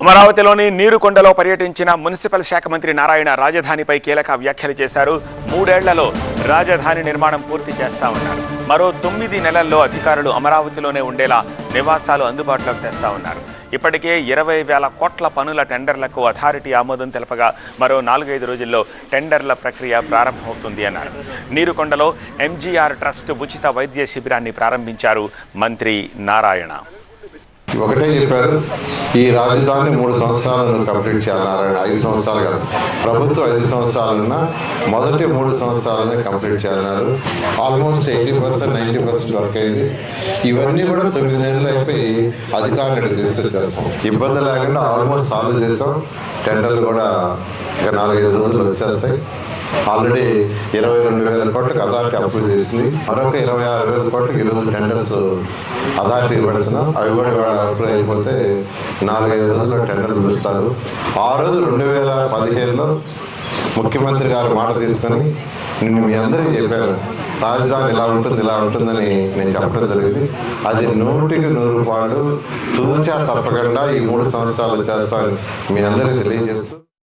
అమరావతిలోని నీరుకొండలో పర్యటించిన మున్సిపల్ శాఖ మంత్రి నారాయణ రాజధానిపై కీలక వ్యాఖ్యలు చేశారు. 3 ఏళ్లలో రాజధాని నిర్మాణం పూర్తి చేస్తామన్నారు. మరో 9 నెలల్లో అధికారులు అమరావతిలోనే ఉండేలా నివాసాలు అందుబాటులోకి తెస్తామన్నారు. ఇప్పటికే 20,000 కోట్ల పనుల టెండర్లకు అథారిటీ ఆమోదం తెలపగా మరో 4-5 రోజుల్లో టెండర్ల ప్రక్రియ ప్రారంభమవుతుంది అన్నారు. నీరుకొండలో ఎంజీఆర్ ట్రస్ట్ ఉచిత వైద్య శిబిరాన్ని ప్రారంభించారు మంత్రి నారాయణ. ఒకటే చెప్పారు, ఈ రాజధాని 3 సంవత్సరాలను కంప్లీట్ చేయాలన్నారాయణ. 5 సంవత్సరాలు కాదు, ప్రభుత్వం 5 సంవత్సరాలన్నా మొదటి 3 సంవత్సరాలనే కంప్లీట్ చేయాలన్నారు. ఆల్మోస్ట్ 80%, 90% వర్క్ అయింది. ఇవన్నీ కూడా 9 నెలలు అయిపోయి అధికారులకు తీసుకొచ్చేస్తాం. ఇబ్బంది లేకుండా ఆల్మోస్ట్ సాల్వ్ చేసాం. టెండర్లు కూడా ఇక 4-5 రోజులు వచ్చేస్తాయి. ఆల్రెడీ 22,000 కోట్లకు అథారిటీ అప్రూవ్ చేసింది. మరొక 26,000 కోట్లకు ఈరోజు టెండర్స్ అథారిటీ పెడుతున్నాం. అవి కూడా అప్రూవ్ అయిపోతే 4-5 రోజుల్లో టెండర్లు పిలుస్తారు. ఆ రోజు 2015లో ముఖ్యమంత్రి గారు మాట తీసుకొని నేను మీ అందరికీ చెప్పాను, రాజధాని ఇలా ఉంటుందని నేను చెప్పడం జరిగింది. అది 100కి 100 రూపాయలు తూచా తప్పకుండా ఈ 3 సంవత్సరాలు చేస్తానని మీ అందరికీ తెలియజేస్తూ